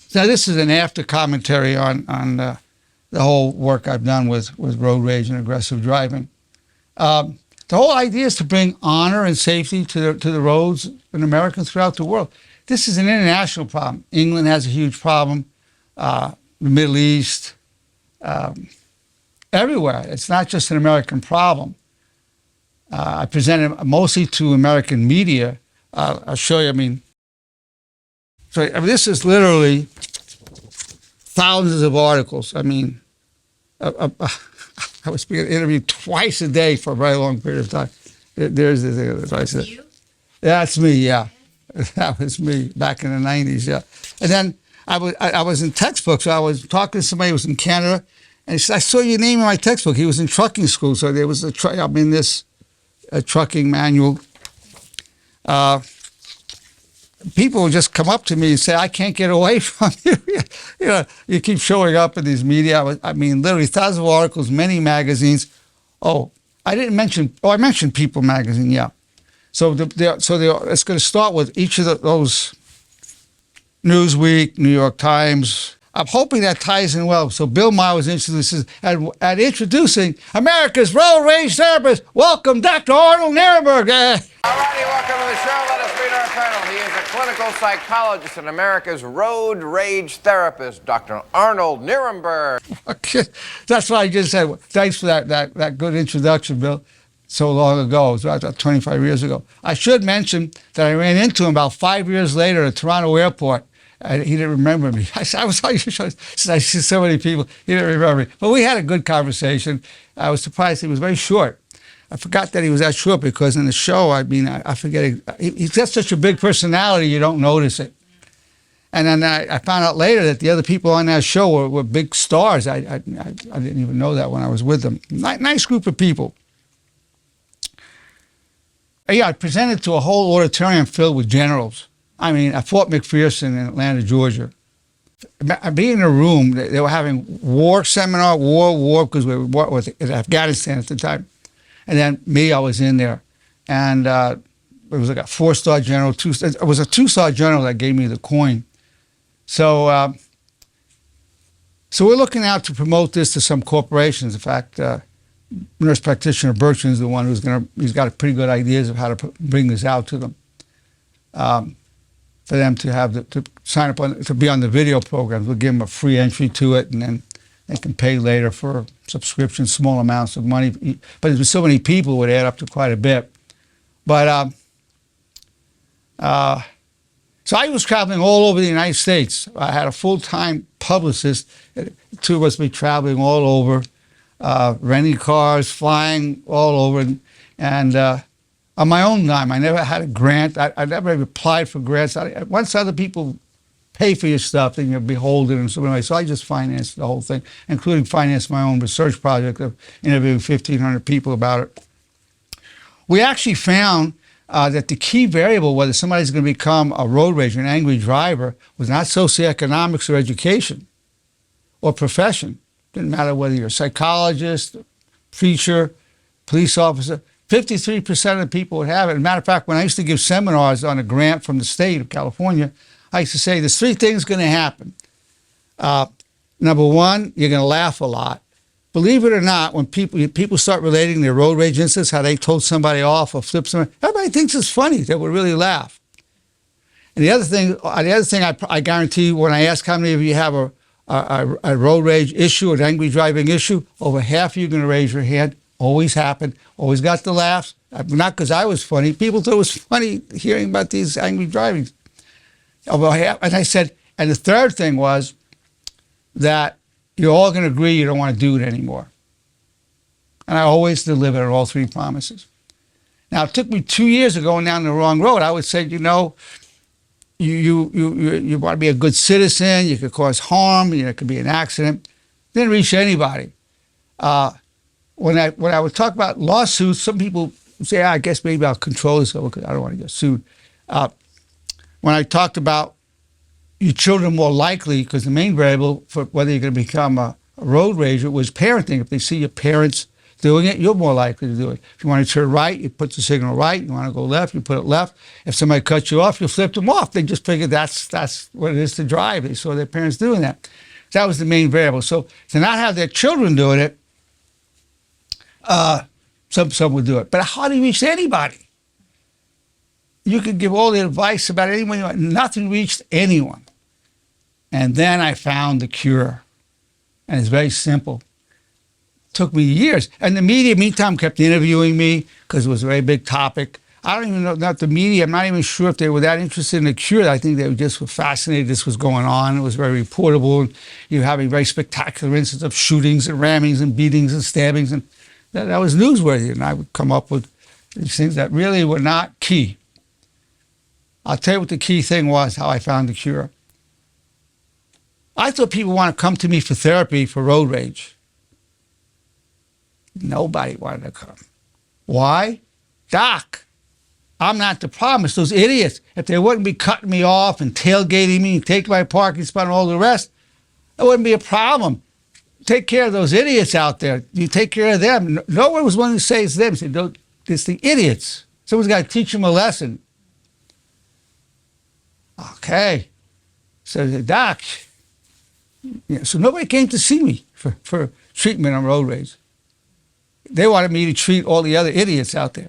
So this is an after commentary on the whole work I've done with road rage and aggressive driving. The whole idea is to bring honor and safety to the roads in America and throughout the world. This is an international problem. England has a huge problem. The Middle East, everywhere. It's not just an American problem. I presented mostly to American media. I'll show you. So this is literally thousands of articles. I was being interviewed twice a day for a very long period of time. There's the twice a day. That's me, yeah. That was me back in the 90s, yeah. And then I was in textbooks. So I was talking to somebody who was in Canada, and he said, I saw your name in my textbook. He was in trucking school, so there was this trucking manual. People would just come up to me and say, I can't get away from you. You keep showing up in these media. Literally thousands of articles, many magazines. I mentioned People magazine, yeah. So it's going to start with each of those Newsweek, New York Times. I'm hoping that ties in well. So Bill Maher was introducing America's road rage therapist. Welcome, Dr. Arnold Nerenberg. All righty, welcome to the show. Let us meet our panel. He is a clinical psychologist and America's road rage therapist, Dr. Arnold Nerenberg. Okay. That's what I just said. Thanks for that good introduction, Bill. So long ago, it was about 25 years ago. I should mention that I ran into him about 5 years later at Toronto Airport. He didn't remember me. I said, I see so many people. He didn't remember me. But we had a good conversation. I was surprised he was very short. I forgot that he was that short because in the show, I forget. He's got such a big personality, you don't notice it. And then I found out later that the other people on that show were big stars. I didn't even know that when I was with them. Nice group of people. Yeah, I presented to a whole auditorium filled with generals. At Fort McPherson in Atlanta, Georgia. Being in a room, they were having war seminar, because we were with Afghanistan at the time. And then me, I was in there. And it was like a 4-star general, it was a 2-star general that gave me the coin. So we're looking out to promote this to some corporations. In fact, nurse practitioner Bertrand is the one he's got pretty good ideas of how to bring this out to them. For them to sign up to be on the video programs. We'll give them a free entry to it, and then they can pay later for subscriptions, small amounts of money. But there's so many people, it would add up to quite a bit. But so I was traveling all over the United States. I had a full-time publicist. The two of us would be traveling all over, renting cars, flying all over, and on my own dime. I never had a grant. I never applied for grants. Once other people pay for your stuff, then you're beholden in some way. So I just financed the whole thing, including financed my own research project of interviewing 1,500 people about it. We actually found that the key variable, whether somebody's going to become a road rager, an angry driver, was not socioeconomics or education or profession. Didn't matter whether you're a psychologist, preacher, police officer. 53% of the people would have it. As a matter of fact, when I used to give seminars on a grant from the state of California, I used to say there's 3 things going to happen. Number one, you're going to laugh a lot. Believe it or not, when people start relating their road rage incidents, how they told somebody off or flipped somebody, everybody thinks it's funny. They would really laugh. And the other thing I guarantee, when I ask how many of you have a road rage issue, an angry driving issue, over half of you are going to raise your hand. Always happened, always got the laughs. Not because I was funny. People thought it was funny hearing about these angry drivings. And I said, and the third thing was that you're all going to agree you don't want to do it anymore. And I always delivered on all 3 promises. Now, it took me 2 years of going down the wrong road. I would say, you want to be a good citizen. You could cause harm. It could be an accident. Didn't reach anybody. When I would talk about lawsuits, some people say, I guess maybe I'll control this because I don't want to get sued. When I talked about your children more likely, because the main variable for whether you're going to become a road rager was parenting. If they see your parents doing it, you're more likely to do it. If you want to turn right, you put the signal right. You want to go left, you put it left. If somebody cuts you off, you flip them off. They just figured that's what it is to drive. They saw their parents doing that. That was the main variable. So to not have their children doing it, some would do it. But how do you reach anybody? You could give all the advice about anyone you want. Nothing reached anyone. And then I found the cure. And it's very simple. It took me years. And the media, meantime, kept interviewing me because it was a very big topic. I don't even know, not the media, I'm not even sure if they were that interested in the cure. I think they just were fascinated this was going on. It was very reportable. And you were having very spectacular instances of shootings and rammings and beatings and stabbings. And that was newsworthy. And I would come up with these things that really were not key. I'll tell you what the key thing was, how I found the cure. I thought people want to come to me for therapy for road rage. Nobody wanted to come. Why? Doc, I'm not the problem. It's those idiots. If they wouldn't be cutting me off and tailgating me and taking my parking spot and all the rest, it wouldn't be a problem. Take care of those idiots out there. You take care of them. No one was willing to say it's them. They said, it's the idiots. Someone's got to teach them a lesson. Okay. So, Doc, yeah, so nobody came to see me for treatment on road rage. They wanted me to treat all the other idiots out there.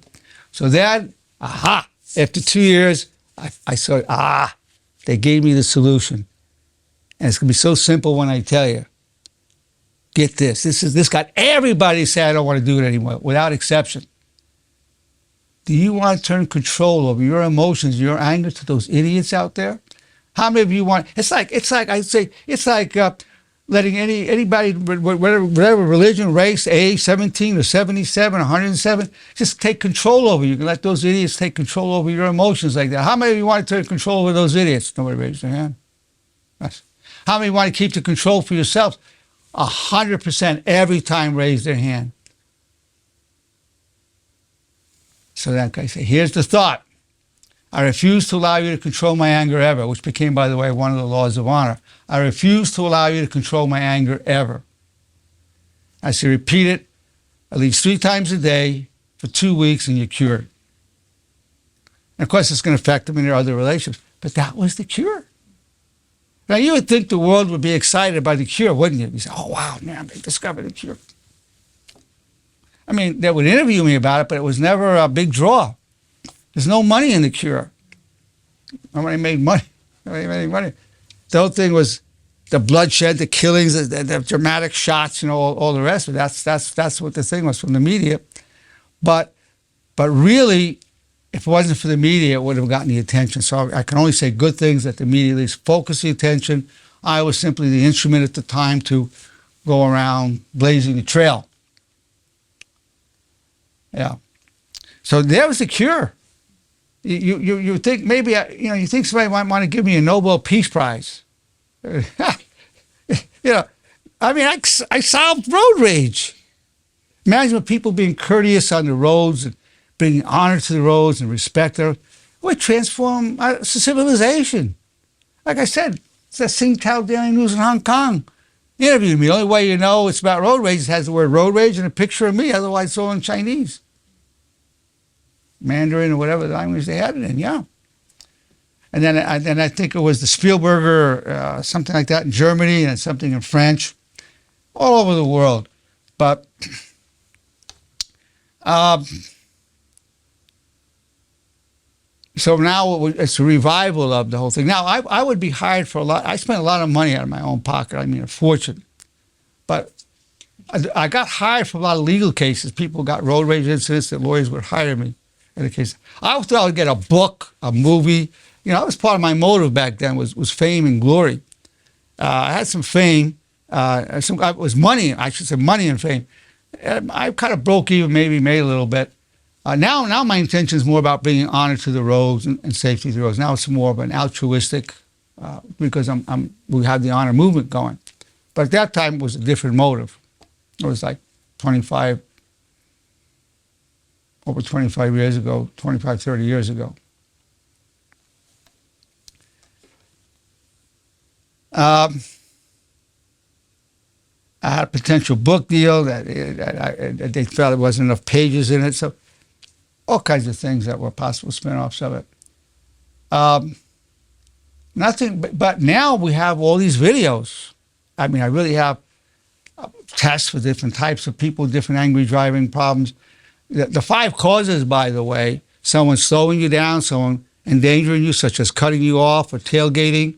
So then, after 2 years, I saw, they gave me the solution. And it's going to be so simple when I tell you. Get this. This got everybody to say, I don't want to do it anymore, without exception. Do you want to turn control over your emotions, your anger to those idiots out there? How many of you want? It's like I say. It's like letting anybody, whatever religion, race, age, 17 or 77, 107, just take control over you. You can let those idiots take control over your emotions like that. How many of you want to take control over those idiots? Nobody raised their hand. Yes. How many want to keep the control for yourselves? 100% every time raise their hand. So that guy said, here's the thought. I refuse to allow you to control my anger ever, which became, by the way, one of the laws of honor. I refuse to allow you to control my anger ever. I say, repeat it at least 3 times a day for 2 weeks and you're cured. And of course, it's going to affect them in their other relationships. But that was the cure. Now, you would think the world would be excited by the cure, wouldn't you? You say, oh, wow, man, they discovered a cure. I mean, they would interview me about it, but it was never a big draw. There's no money in the cure. Nobody made money. Nobody made any money. The whole thing was the bloodshed, the killings, the dramatic shots, all the rest of it. That's what the thing was from the media. But really, if it wasn't for the media, it would have gotten the attention. So I can only say good things that the media at least focused the attention. I was simply the instrument at the time to go around blazing the trail. Yeah. So there was the cure. You think maybe, you think somebody might want to give me a Nobel Peace Prize. I solved road rage. Imagine people being courteous on the roads and bringing honor to the roads and respect there. It would transform civilization. Like I said, it's that Singtao Daily News in Hong Kong. Interviewed me. The only way you know it's about road rage, it has the word road rage and a picture of me. Otherwise, it's all in Chinese. Mandarin or whatever language they had it in, yeah. And then I think it was the Spielberger, something like that in Germany, and something in French, all over the world. But so now it's a revival of the whole thing. Now, I would be hired for a lot. I spent a lot of money out of my own pocket. I mean, a fortune. But I got hired for a lot of legal cases. People got road rage incidents that lawyers would hire me. In the case, I thought I would get a book, a movie. That was part of my motive back then was fame and glory. I had some fame. It was money. I should say money and fame. I kind of broke even, maybe made a little bit. Now my intention is more about bringing honor to the roads and safety to the roads. Now it's more of an altruistic, because we have the honor movement going. But at that time it was a different motive. It was like 25 years ago, 25, 30 years ago. I had a potential book deal that they felt there wasn't enough pages in it. So all kinds of things that were possible spin-offs of it. Nothing, but now we have all these videos. I mean, I really have tests for different types of people, different angry driving problems. The 5 causes, by the way, someone slowing you down, someone endangering you, such as cutting you off or tailgating,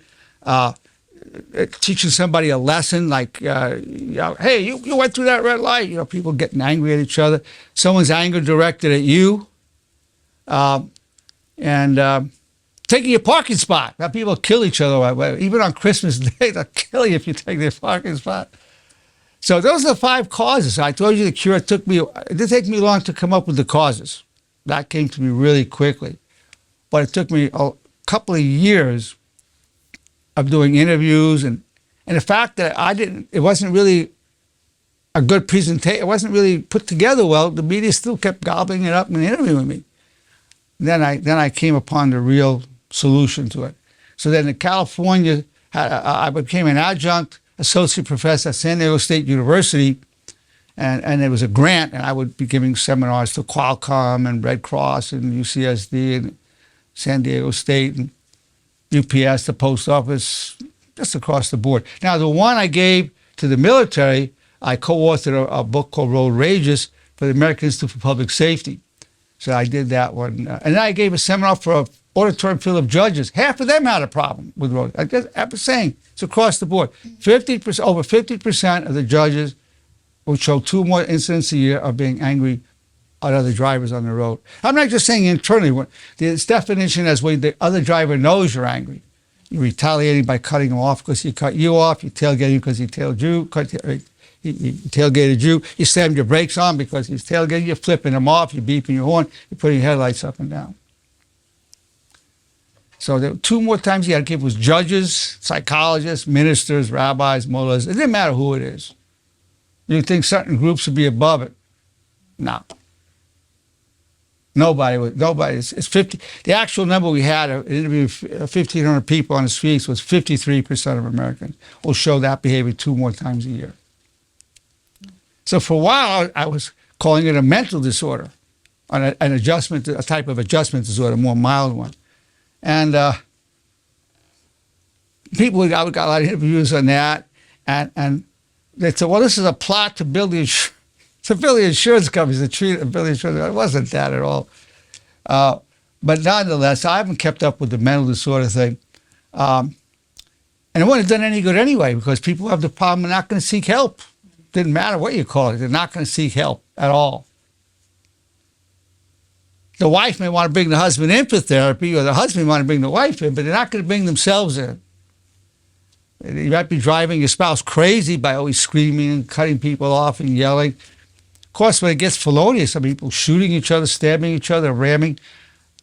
teaching somebody a lesson like, hey, you went through that red light. People getting angry at each other. Someone's anger directed at you. And taking your parking spot. Now people kill each other. Even on Christmas Day, they'll kill you if you take their parking spot. So those are the 5 causes. I told you the cure it didn't take me long to come up with the causes. That came to me really quickly. But it took me a couple of years of doing interviews and the fact that it wasn't really a good presentation, it wasn't really put together well, the media still kept gobbling it up and interviewing me. Then I came upon the real solution to it. So then in California, I became an adjunct associate professor at San Diego State University, and there was a grant, and I would be giving seminars to Qualcomm and Red Cross and UCSD and San Diego State and UPS, the post office, just across the board. Now, the one I gave to the military, I co-authored a book called Road Rages for the American Institute for Public Safety. So I did that one. And then I gave a seminar for an auditorium full of judges. Half of them had a problem with road. I was saying, it's across the board. Over 50% of the judges would show 2 more incidents a year of being angry at other drivers on the road. I'm not just saying internally. This definition as when the other driver knows you're angry. You're retaliating by cutting him off because he cut you off. You're tailgating because he tailgated you. You slammed your brakes on because he's tailgating. You're flipping him off. You're beeping your horn. You're putting your headlights up and down. So there were 2 more times he had to give was judges, psychologists, ministers, rabbis, mullahs. It didn't matter who it is. You think certain groups would be above it? No. Nobody. It's 50. The actual number we had, interviewing 1,500 people on the streets, was 53% of Americans will show that behavior 2 more times a year. So for a while, I was calling it a mental disorder, an adjustment, a type of adjustment disorder, a more mild one. And people, I got a lot of interviews on that, and they said, well, this is a plot to build the insurance companies to treat build the insurance. It wasn't that at all. But nonetheless, I haven't kept up with the mental disorder thing. And it wouldn't have done any good anyway, because people who have the problem are not going to seek help. Didn't matter what you call it. They're not going to seek help at all. The wife may want to bring the husband in for therapy, or the husband may want to bring the wife in, but they're not going to bring themselves in. You might be driving your spouse crazy by always screaming and cutting people off and yelling. Of course, when it gets felonious, some people shooting each other, stabbing each other, ramming.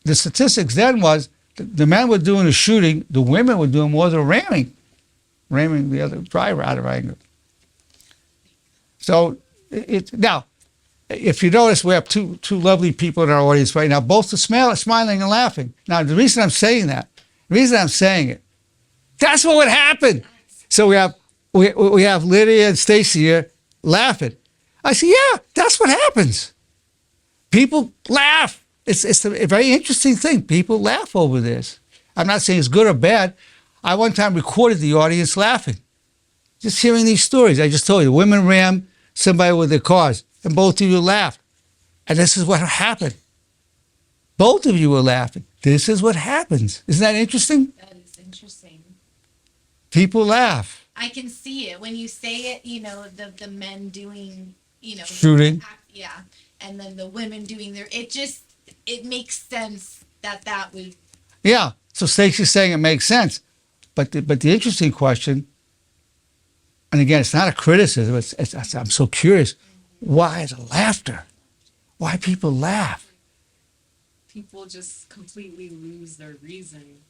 The statistics then was the men were doing the shooting, the women were doing more of the ramming the other driver out of anger. So now, if you notice, we have two lovely people in our audience right now. Both are smiling and laughing. Now, the reason I'm saying it, that's what would happen. So we have Lydia and Stacy here laughing. I say, yeah, that's what happens. People laugh. It's a very interesting thing. People laugh over this. I'm not saying it's good or bad. I one time recorded the audience laughing, just hearing these stories. I just told you, women rammed somebody with their cars, and both of you laughed. And this is what happened. Both of you were laughing. This is what happens. Isn't that interesting? That is interesting. People laugh. I can see it when you say it, the men doing, Shooting. Yeah. And then the women doing it makes sense that would. Yeah. So Stacey's saying it makes sense. But the interesting question, and again, it's not a criticism, I'm so curious, why the laughter? Why people laugh? People just completely lose their reason,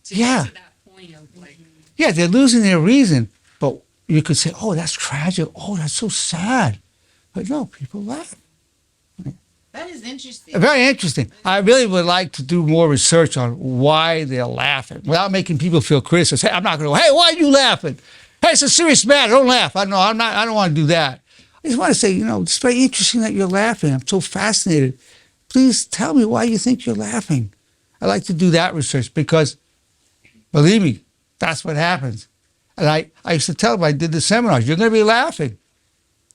to Yeah. get to that point of Yeah, they're losing their reason. But you could say, oh, that's tragic. Oh, that's so sad. But no, people laugh. That is interesting. Very interesting. I really would like to do more research on why they're laughing without making people feel criticized. Hey, I'm not going to go, hey, why are you laughing? Hey, it's a serious matter. Don't laugh. I know I'm not. I don't want to do that. I just want to say, it's very interesting that you're laughing. I'm so fascinated. Please tell me why you think you're laughing. I like to do that research because, believe me, that's what happens. And I used to tell them, I did the seminars, you're going to be laughing.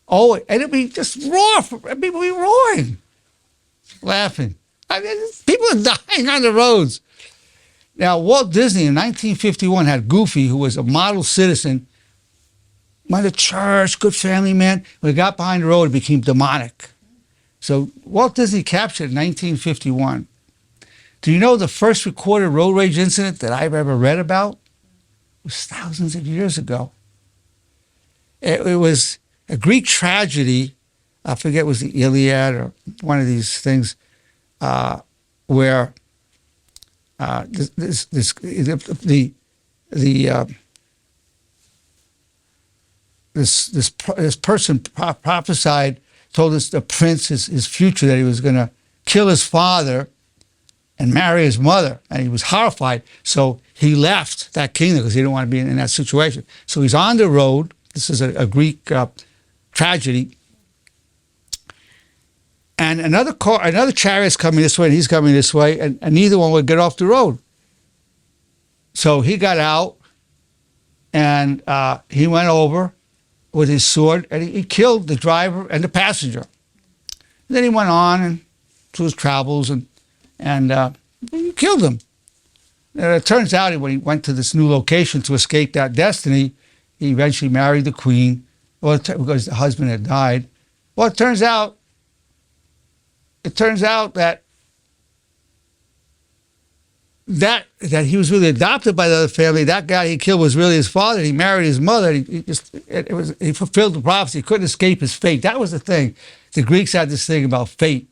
Oh, and it'd be just roar. People be roaring, laughing. I mean, people are dying on the roads. Now, Walt Disney in 1951 had Goofy, who was a model citizen, went to church, good family man. When he got behind the road, it became demonic. So Walt Disney captured in 1951. Do you know the first recorded road rage incident that I've ever read about was thousands of years ago? It was a Greek tragedy. I forget, it was the Iliad or one of these things where this person prophesied, told us the prince his future, that he was going to kill his father and marry his mother, and he was horrified. So he left that kingdom because he didn't want to be in that situation. So he's on the road. This is a Greek tragedy, and another chariot's coming this way, and he's coming this way, and neither one would get off the road. So he got out, and he went over with his sword, and he killed the driver and the passenger. And then he went on to his travels, and he killed him. And it turns out when he went to this new location to escape that destiny, he eventually married the queen, because the husband had died. Well, it turns out that he was really adopted by the other family. That guy he killed was really his father. He married his mother. He fulfilled the prophecy. He couldn't escape his fate. That was the thing. The Greeks had this thing about fate.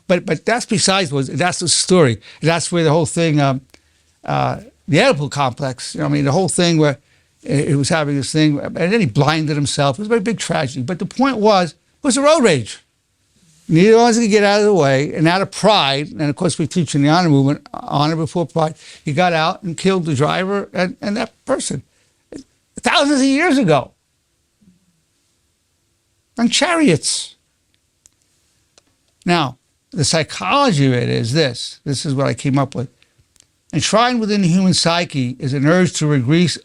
But that's that's the story. That's where the whole thing, the Oedipal complex, the whole thing where it was having this thing, and then he blinded himself. It was a very big tragedy. But the point was a road rage. Neither one was going to get out of the way, and out of pride, and of course we teach in the honor movement, honor before pride, he got out and killed the driver and that person. Thousands of years ago. On chariots. Now, the psychology of it is this. This is what I came up with. Enshrined within the human psyche is an urge to release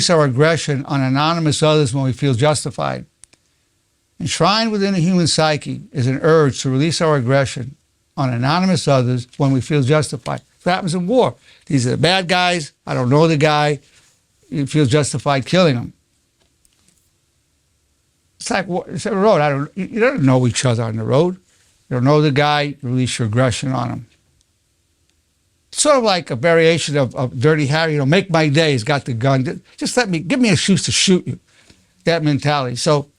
our aggression on anonymous others when we feel justified. Enshrined within the human psyche is an urge to release our aggression on anonymous others when we feel justified. What happens in war? These are the bad guys. I don't know the guy. You feel justified killing him. It's like a road. You don't know each other on the road. You don't know the guy. You release your aggression on him. It's sort of like a variation of Dirty Harry. Make my day. He's got the gun. Just give me an excuse to shoot you. That mentality. So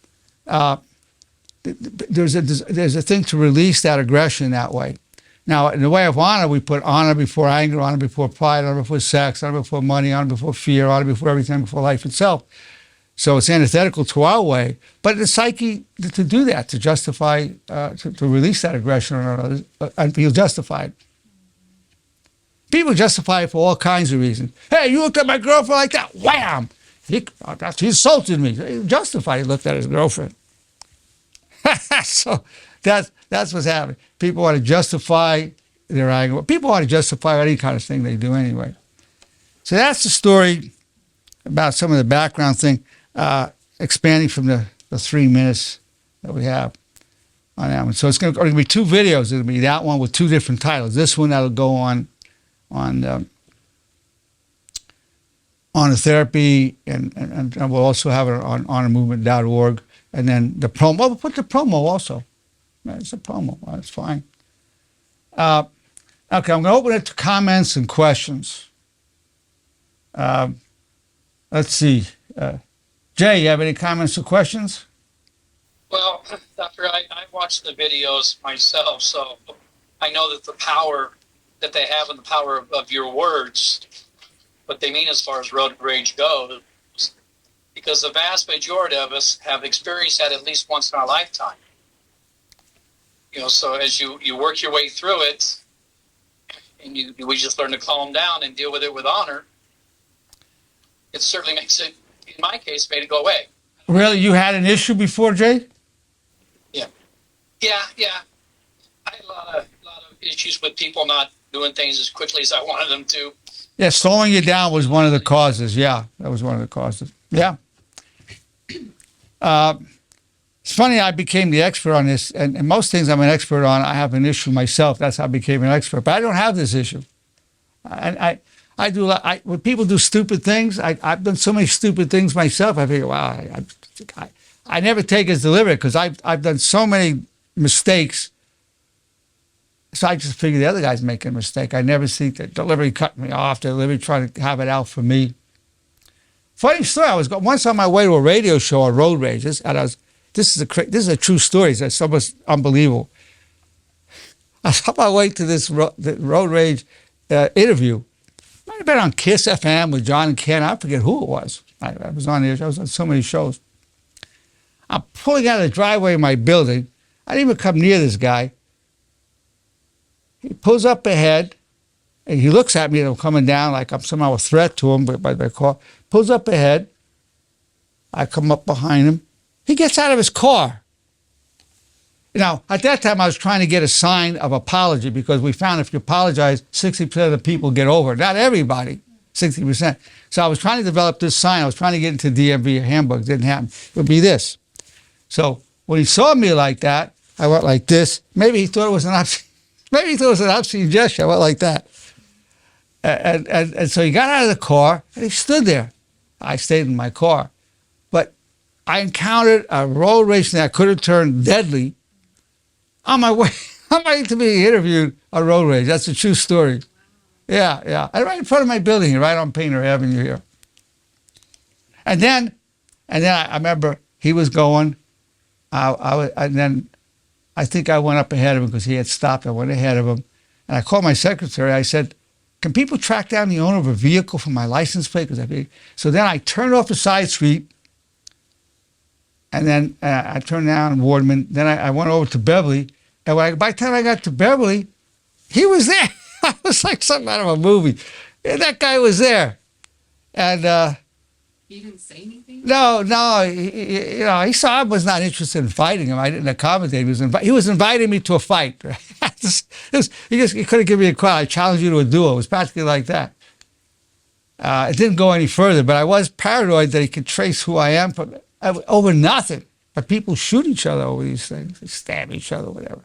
there's a thing to release that aggression that way. Now, in the way of honor, we put honor before anger, honor before pride, honor before sex, honor before money, honor before fear, honor before everything, before life itself. So it's antithetical to our way. But the psyche, to do that, to justify, to release that aggression on others, and feel justified. People justify it for all kinds of reasons. Hey, you looked at my girlfriend like that. Wham! He insulted me. He justified. He looked at his girlfriend. So that's what's happening. People want to justify their anger. People want to justify any kind of thing they do anyway. So that's the story about some of the background thing, expanding from the 3 minutes that we have on that one. So it's going to be 2 videos. It'll be that one with 2 different titles. This one that'll go on the therapy, and we'll also have it on honormovement.org. And then the promo, we'll put the promo also. It's a promo. That's fine. Okay, I'm going to open it to comments and questions. Let's see. Jay, you have any comments or questions? Well, Doctor, I watched the videos myself, so I know that the power that they have and the power of your words, what they mean as far as road rage goes, because the vast majority of us have experienced that at least once in our lifetime. So as you work your way through it, and we just learn to calm down and deal with it with honor, it certainly makes it in my case, made it go away. Really, you had an issue before, Jay? Yeah. Yeah. I had a lot of issues with people not doing things as quickly as I wanted them to. Yeah, slowing you down was one of the causes. Yeah, that was one of the causes. Yeah. It's funny, I became the expert on this, and most things I'm an expert on, I have an issue myself. That's how I became an expert. But I don't have this issue. I do. When people do stupid things, I've done so many stupid things myself. I figure, wow, I never take it as deliberate because I've done so many mistakes. So I just figure the other guy's making a mistake. I never see the delivery cutting me off, the delivery trying to have it out for me. Funny story. I was once on my way to a radio show on road rages, and this is a true story. It's almost unbelievable. I was on my way to this road rage interview. Might have been on Kiss FM with John and Ken. I forget who it was. I was on so many shows. I'm pulling out of the driveway of my building. I didn't even come near this guy. He pulls up ahead, and he looks at me, and I'm coming down like I'm somehow a threat to him by my car. Pulls up ahead. I come up behind him. He gets out of his car. Now, at that time, I was trying to get a sign of apology because we found if you apologize, 60% of the people get over it. Not everybody, 60%. So I was trying to develop this sign. I was trying to get into DMV handbook. It didn't happen. It would be this. So when he saw me like that, I went like this. Maybe he thought it was an obscene gesture. I went like that. And so he got out of the car, and he stood there. I stayed in my car. But I encountered a road rage that could have turned deadly on my way to be interviewed on road rage. That's a true story. Yeah. And right in front of my building here, right on Painter Avenue here. And then I remember he was going. And then I think I went up ahead of him because he had stopped. I went ahead of him. And I called my secretary. I said, can people track down the owner of a vehicle from my license plate? So then I turned off the side street. And then I turned down Wardman. Then I went over to Beverly. And by the time I got to Beverly, he was there. I was like something out of a movie. And that guy was there. And He didn't say anything? no, he saw I was not interested in fighting him. I didn't accommodate him. He was inviting me to a fight. He couldn't give me a call. I challenged you to a duel. It was practically like that. It didn't go any further, but I was paranoid that he could trace who I am over nothing. But people shoot each other over these things. They stab each other, whatever.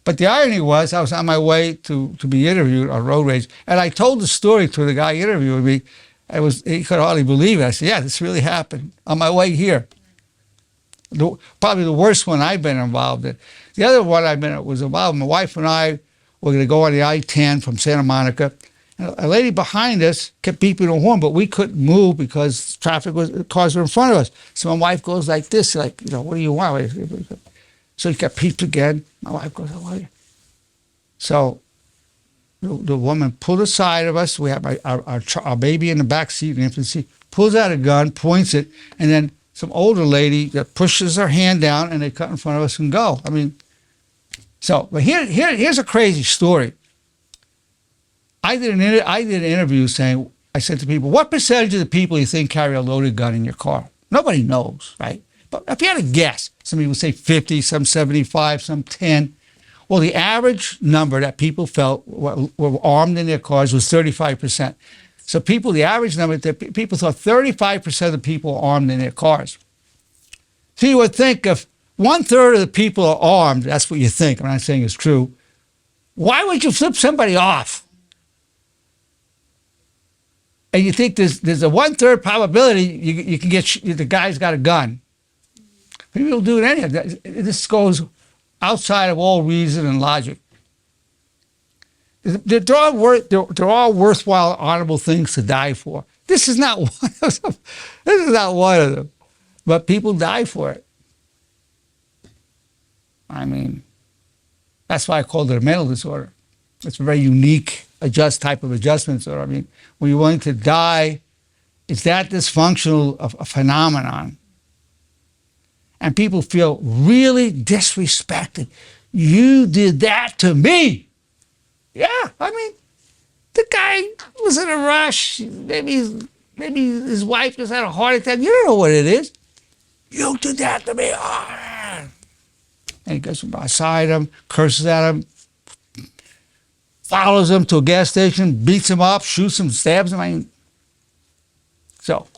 But the irony was I was on my way to be interviewed on road rage, and I told the story to the guy interviewing me. He could hardly believe it. I said, yeah, this really happened on my way here. Probably the worst one I've been involved in. The other one was involved, my wife and I were going to go on the I-10 from Santa Monica. And a lady behind us kept beeping the horn, but we couldn't move because cars were in front of us. So my wife goes like this, like, what do you want? So he kept beeping again. My wife goes, how are you? So the woman pulled aside of us. We have our baby in the back seat in infancy, pulls out a gun, points it, and then some older lady that pushes her hand down, and they cut in front of us and go. But here's a crazy story. I did an interview saying, I said to people, what percentage of the people you think carry a loaded gun in your car? Nobody knows, right? But if you had to guess, some people say 50, some 75, some 10. Well, the average number that people felt were armed in their cars was 35%. So the average number that people thought 35% of the people are armed in their cars. So you would think if 1/3 of the people are armed, that's what you think. I'm not saying it's true. Why would you flip somebody off? And you think there's a 1/3 probability you can get the guy's got a gun. People will do it anyway. This goes outside of all reason and logic. They're all worthwhile, honorable things to die for. This is not one of them. This is not one of them. But people die for it. That's why I called it a mental disorder. It's a very unique type of adjustment disorder. When you're willing to die, it's that dysfunctional a phenomenon. And people feel really disrespected. You did that to me. Yeah, the guy was in a rush. Maybe maybe his wife just had a heart attack. You don't know what it is. You did that to me. Oh. And he goes beside him, curses at him, follows him to a gas station, beats him up, shoots him, stabs him. I mean, so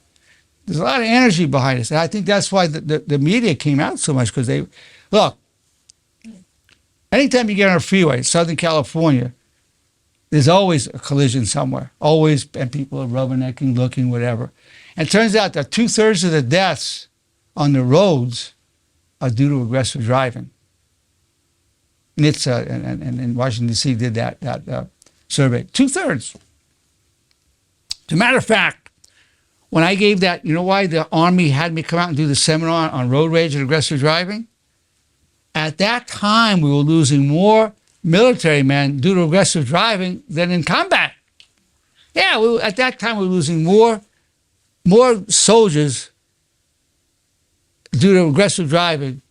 there's a lot of energy behind this. And I think that's why the media came out so much, because they, look, anytime you get on a freeway, Southern California, there's always a collision somewhere. Always, and people are rubbernecking, looking, whatever. And it turns out that 2/3 of the deaths on the roads are due to aggressive driving. NHTSA and in Washington, D.C. did that survey. 2/3. As a matter of fact, when I gave that, you know why the Army had me come out and do the seminar on road rage and aggressive driving? At that time, we were losing more military men due to aggressive driving than in combat. Yeah, at that time, we were losing more soldiers due to aggressive driving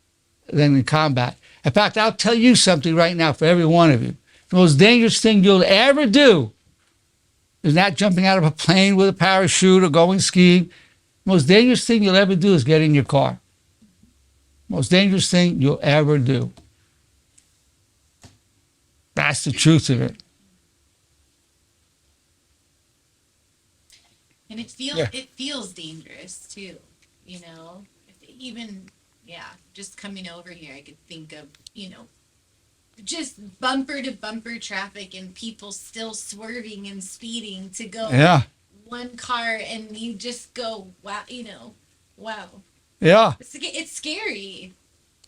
than in combat. In fact, I'll tell you something right now for every one of you. The most dangerous thing you'll ever do is not jumping out of a plane with a parachute or going skiing. The most dangerous thing you'll ever do is get in your car. Most dangerous thing you'll ever do. That's the truth of it. And it feels dangerous too, you know. Even just coming over here, I could think of, just bumper to bumper traffic and people still swerving and speeding to go one car, and you just go, wow, wow. Yeah. It's scary,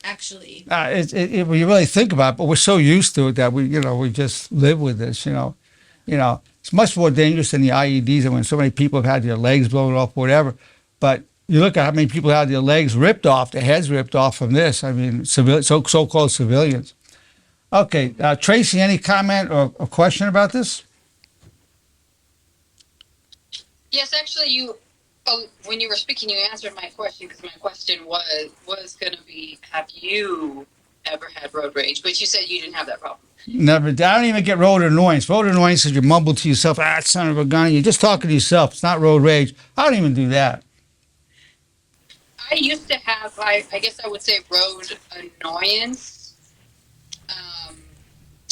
actually. When you really think about it, but we're so used to it that we just live with this, It's much more dangerous than the IEDs, and when so many people have had their legs blown off, whatever. But you look at how many people had their legs ripped off, their heads ripped off from this. I mean, so-called civilians. Okay, Tracy, any comment or question about this? Yes, actually, when you were speaking, you answered my question, because my question was going to be, have you ever had road rage? But you said you didn't have that problem. Never. I don't even get road annoyance. Road annoyance is you mumble to yourself, son of a gun. You're just talking to yourself. It's not road rage. I don't even do that. I used to have, I guess I would say, road annoyance,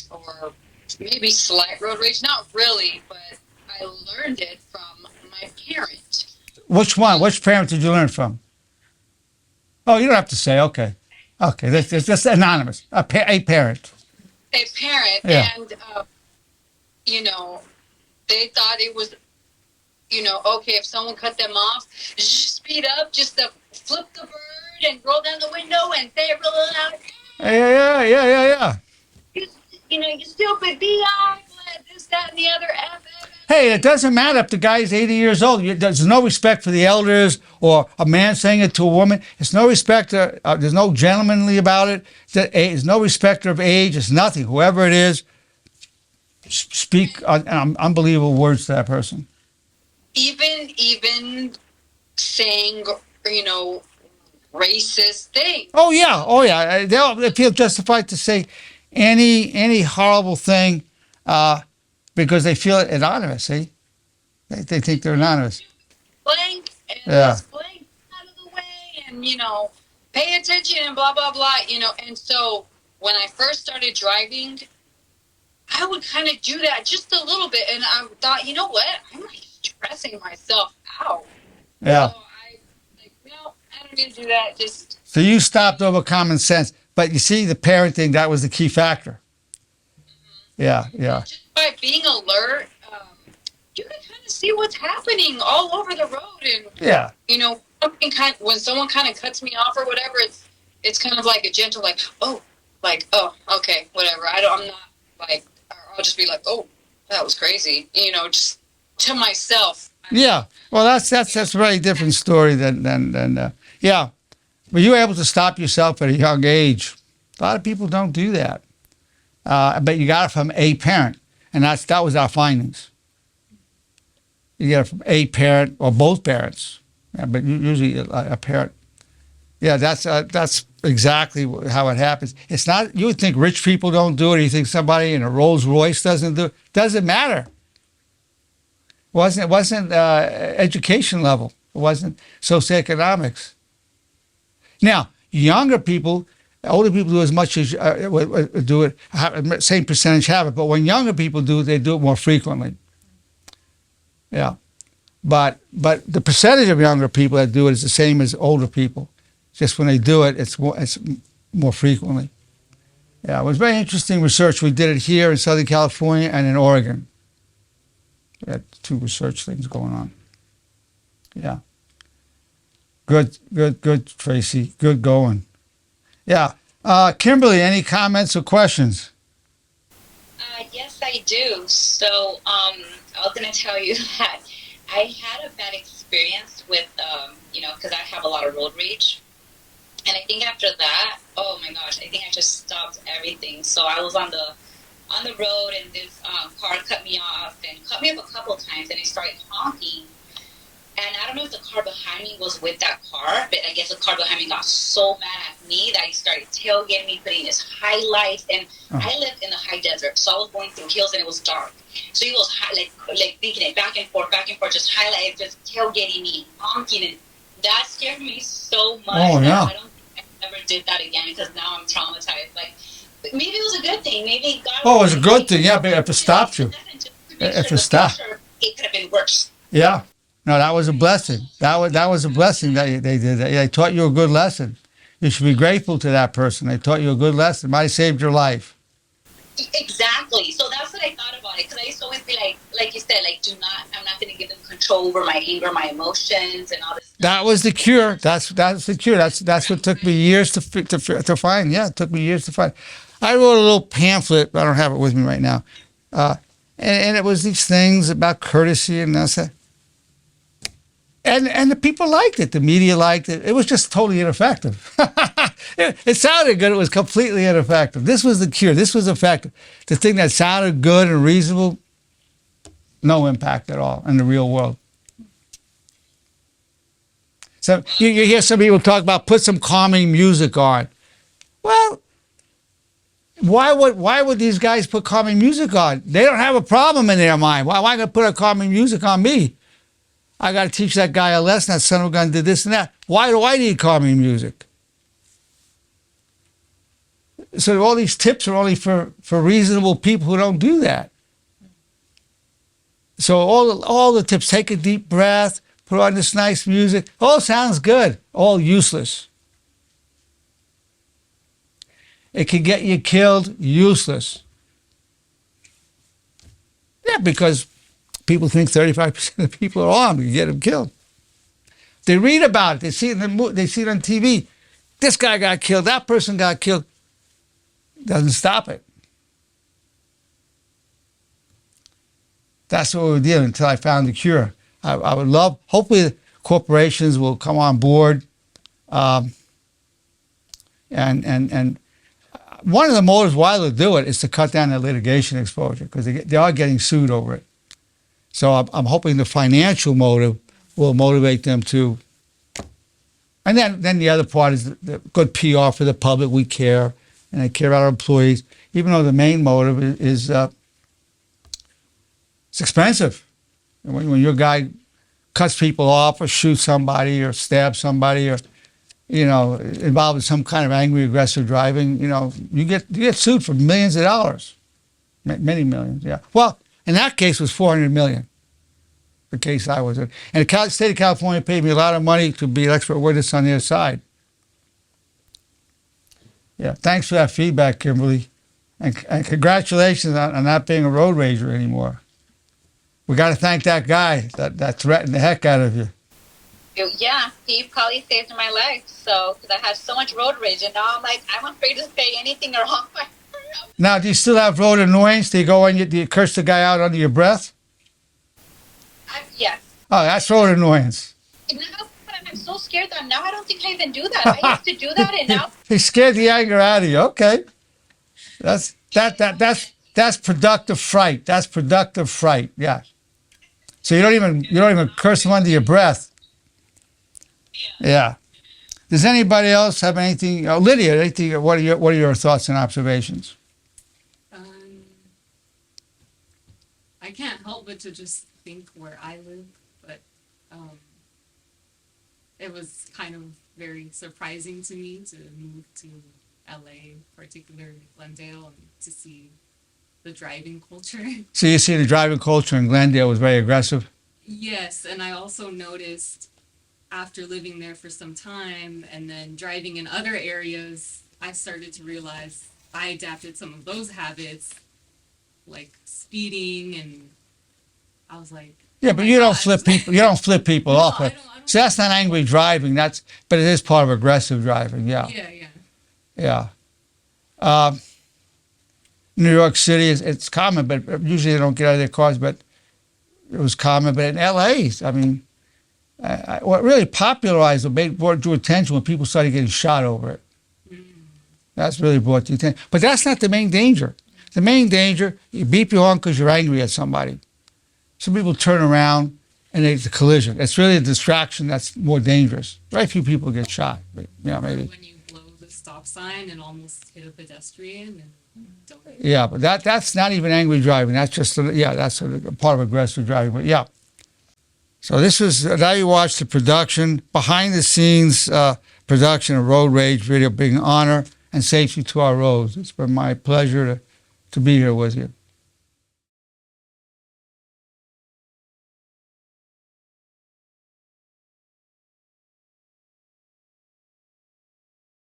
or maybe slight road rage. Not really, but I learned it from my parent. Which one? Which parent did you learn from? Oh, you don't have to say. Okay. That's anonymous. A parent. A parent, yeah. And they thought it was, okay, if someone cut them off, just speed up, just to flip the bird and roll down the window and say it real loud. Yeah. You stupid BI, this, that, and the other. Hey, it doesn't matter if the guy's 80 years old. There's no respect for the elders, or a man saying it to a woman. It's no respect. There's no gentlemanly about it. There's no respect of age. It's nothing. Whoever it is, speak unbelievable words to that person. Even saying, racist things. Oh yeah. They feel justified to say any horrible thing because they feel it anonymous. See, they think they're anonymous. Blank and just blank out of the way, and pay attention and blah blah blah. And so when I first started driving, I would kind of do that just a little bit, and I thought, you know what, I'm like stressing myself out. Yeah. So I don't need to do that. So you stopped over common sense. But you see, the parenting, that was the key factor. Yeah. Just by being alert, you can kind of see what's happening all over the road. And, when someone kind of cuts me off or whatever, it's kind of like a gentle, oh, okay, whatever. I'm not like, I'll just be like, oh, that was crazy. Just to myself. Yeah. Well, that's a very different story than yeah. But you were able to stop yourself at a young age. A lot of people don't do that. But you got it from a parent, and that was our findings. You get it from a parent or both parents, but usually a parent. Yeah, that's exactly how it happens. It's not. You would think rich people don't do it, or you think somebody in a Rolls Royce doesn't do it. Doesn't matter. It wasn't education level. It wasn't socioeconomics. Now, younger people, older people do as much as do it, same percentage have it. But when younger people do it, they do it more frequently. Yeah, but the percentage of younger people that do it is the same as older people. Just when they do it, it's more frequently. Yeah, it was very interesting research. We did it here in Southern California and in Oregon. We had 2 research things going on. Yeah. Good, Tracy. Good going. Yeah. Kimberly, any comments or questions? Yes, I do. So, I was going to tell you that I had a bad experience with, because I have a lot of road rage. And I think after that, oh my gosh, I think I just stopped everything. So I was on the road, and this car cut me off a couple times, and it started honking. And I don't know if the car behind me was with that car, but I guess the car behind me got so mad at me that he started tailgating me, putting his highlights. And I live in the high desert, so I was going through hills, and it was dark. So he was like thinking it back and forth, just highlighting, just tailgating me, honking, and that scared me so much. Oh, yeah. I don't think I ever did that again, because now I'm traumatized. Like, maybe it was a good thing. Maybe God. Oh, it was a good thing. Yeah, but if it stopped you. If it stopped. It could have been worse. Yeah. No, that was a blessing. That was a blessing that they did that. They taught you a good lesson. You should be grateful to that person. They taught you a good lesson. Might have saved your life. Exactly. So that's what I thought about it, because I used to always be like you said, I'm not going to give them control over my anger, my emotions, and all this stuff. That was the cure. That's the cure. That's what took me years to find. Yeah, it took me years to find. I wrote a little pamphlet. I don't have it with me right now, and it was these things about courtesy and that's it. And the people liked it. The media liked it. It was just totally ineffective. It sounded good. It was completely ineffective. This was the cure. This was effective. The thing that sounded good and reasonable, no impact at all in the real world. So you hear some people talk about put some calming music on. Well, why would these guys put calming music on? They don't have a problem in their mind. Why am I going to put a calming music on me? I got to teach that guy a lesson. That son of a gun did this and that. Why do I need calming music? So all these tips are only for reasonable people who don't do that. So all the tips, take a deep breath, put on this nice music, all sounds good, all useless. It can get you killed, useless. Yeah, because people think 35% of people are armed. You get them killed. They read about it. They see it they see it on TV. This guy got killed. That person got killed. Doesn't stop it. That's what we were doing until I found the cure. I would love, hopefully corporations will come on board. And one of the motives why they'll do it is to cut down their litigation exposure, because they are getting sued over it. So I'm hoping the financial motive will motivate them to. And then the other part is the good PR for the public. We care, and they care about our employees, even though the main motive is it's expensive. And when your guy cuts people off or shoots somebody or stabs somebody or, involved in some kind of angry, aggressive driving, you get sued for millions of dollars. Many millions, yeah. Well, in that case, it was $400 million, the case I was in. And the state of California paid me a lot of money to be an expert witness on their side. Yeah, thanks for that feedback, Kimberly. And congratulations on not being a road rager anymore. We got to thank that guy that threatened the heck out of you. Yeah, he probably saved my life. So, because I had so much road rage, and now I'm afraid to say anything or honk my. Now, do you still have road annoyance? Do you curse the guy out under your breath? Yes. Oh, that's road annoyance. Now, I'm so scared that now I don't think I even do that. I used to do that, and now. He scared the anger out of you. Okay, that's productive fright. That's productive fright. Yeah. So you don't even curse him under your breath. Yeah. Does anybody else have anything? Lydia, anything? What are your thoughts and observations? I can't help but to just think where I live, but it was kind of very surprising to me to move to LA, particularly Glendale, and to see the driving culture. So you see the driving culture in Glendale was very aggressive? Yes, and I also noticed after living there for some time and then driving in other areas, I started to realize I adapted some of those habits, like speeding, and I was like, Yeah, oh but my you don't gosh. flip people. You don't flip people No, off. I don't So that's not angry driving. But it is part of aggressive driving. Yeah, Yeah. yeah. New York City it's common, but usually they don't get out of their cars. But it was common. But in L.A., I mean, what really popularized it, brought to attention when people started getting shot over it. That's really brought to attention. But that's not the main danger. The main danger, you beep your horn because you're angry at somebody. Some people turn around and it's a collision. It's really a distraction that's more dangerous. Very few people get shot. But, yeah, maybe. When you blow the stop sign and almost hit a pedestrian and don't. Yeah, but that's not even angry driving. That's just, that's a part of aggressive driving. But yeah. So now you watch the production, behind the scenes production of Road Rage video, bringing honor and safety to our roads. It's been my pleasure to be here with you.